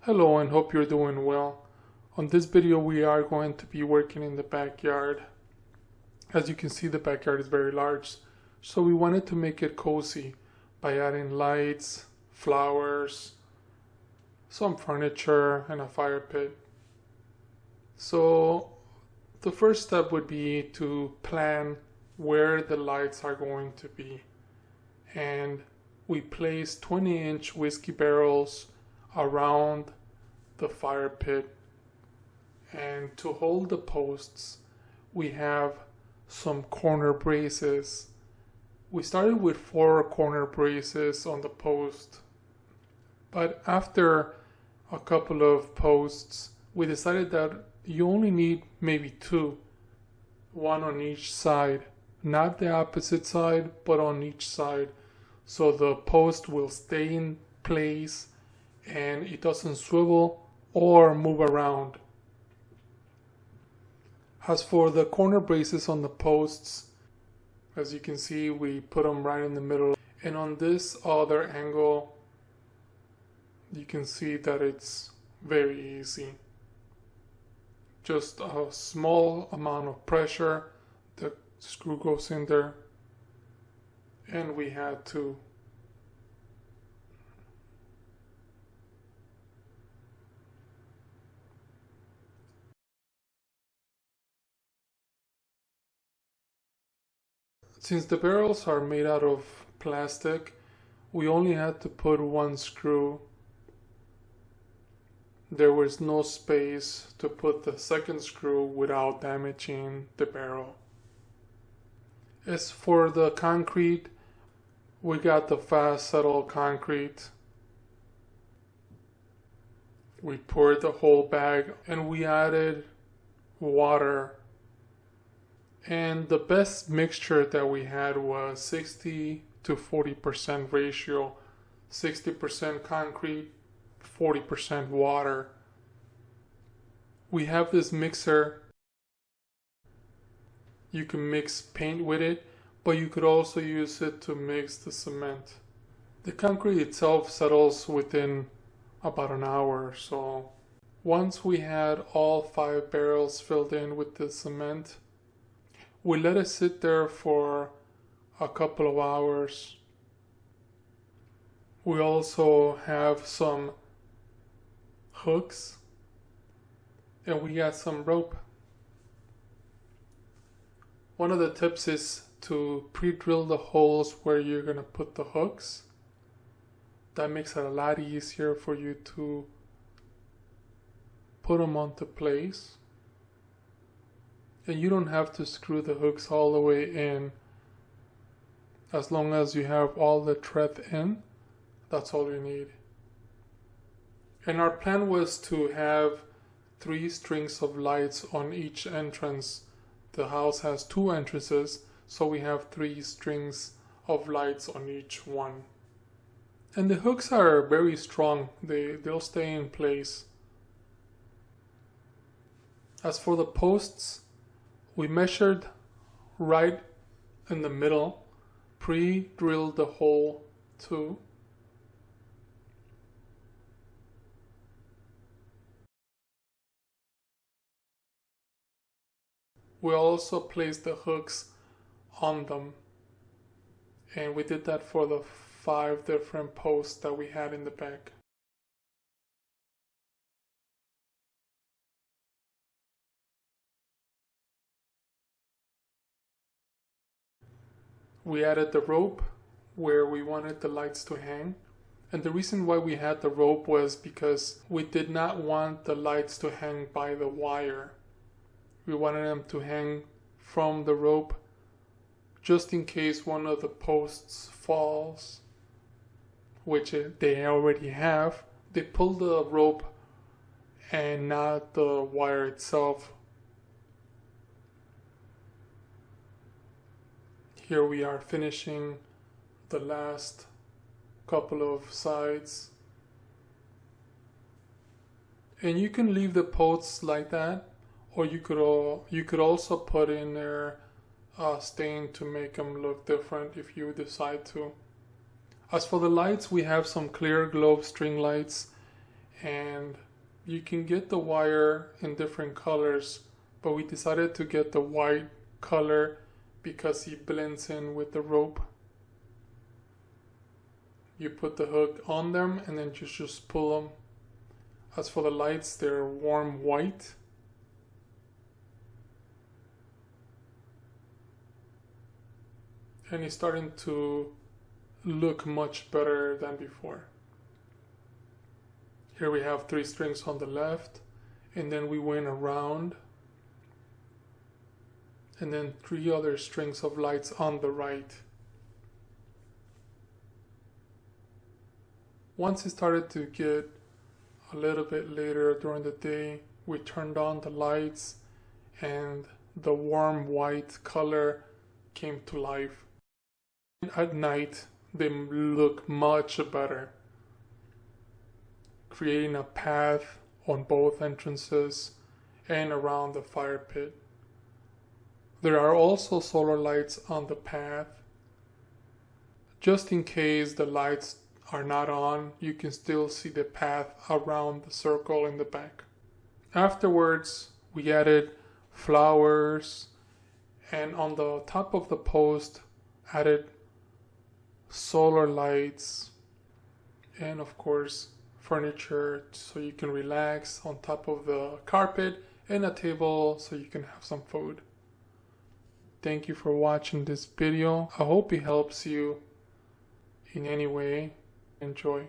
Hello and hope you're doing well. On this video we are going to be working in the backyard. As you can see, the backyard is very large, so we wanted to make it cozy by adding lights, flowers, some furniture, and a fire pit. So the first step would be to plan where the lights are going to be, and we placed 20-inch whiskey barrels around the fire pit, and to hold the posts we have some corner braces. We started with 4 corner braces on the post, but after a couple of posts we decided that you only need maybe 2, one on each side, not the opposite side but on each side, so the post will stay in place and it doesn't swivel or move around. As for the corner braces on the posts, as you can see, we put them right in the middle, and on this other angle you can see that it's very easy. Just a small amount of pressure, the screw goes in there, and we had to since the barrels are made out of plastic, we only had to put 1 screw. There was no space to put the second screw without damaging the barrel. As for the concrete, we got the fast settle concrete. We poured the whole bag and we added water. And the best mixture that we had was 60 to 40% ratio, 60% concrete, 40% water. We have this mixer. You can mix paint with it, but you could also use it to mix the cement. The concrete itself settles within about an hour or so. Once we had all 5 barrels filled in with the cement, we let it sit there for a couple of hours. We also have some hooks and we got some rope. One of the tips is to pre-drill the holes where you're going to put the hooks. That makes it a lot easier for you to put them onto place. And you don't have to screw the hooks all the way in. As long as you have all the thread in, that's all you need. And our plan was to have 3 strings of lights on each entrance. The house has 2 entrances, so we have 3 strings of lights on each one. And the hooks are very strong. They'll stay in place. As for the posts, we measured right in the middle, pre-drilled the hole too. We also placed the hooks on them, and we did that for the 5 different posts that we had in the back. We added the rope where we wanted the lights to hang. And the reason why we had the rope was because we did not want the lights to hang by the wire. We wanted them to hang from the rope just in case one of the posts falls, which they already have. They pull the rope and not the wire itself. Here we are finishing the last couple of sides. And you can leave the posts like that, or you could also put in there stain to make them look different if you decide to. As for the lights, we have some clear globe string lights, and you can get the wire in different colors, but we decided to get the white color because he blends in with the rope. You put the hook on them and then you just pull them. As for the lights, they're warm white. And it's starting to look much better than before. Here we have 3 strings on the left, and then we went around, and then 3 other strings of lights on the right. Once it started to get a little bit later during the day, we turned on the lights and the warm white color came to life. At night, they look much better, creating a path on both entrances and around the fire pit. There are also solar lights on the path. Just in case the lights are not on, you can still see the path around the circle in the back. Afterwards, we added flowers, and on the top of the post added solar lights, and of course furniture so you can relax on top of the carpet, and a table so you can have some food. Thank you for watching this video. I hope it helps you in any way. Enjoy.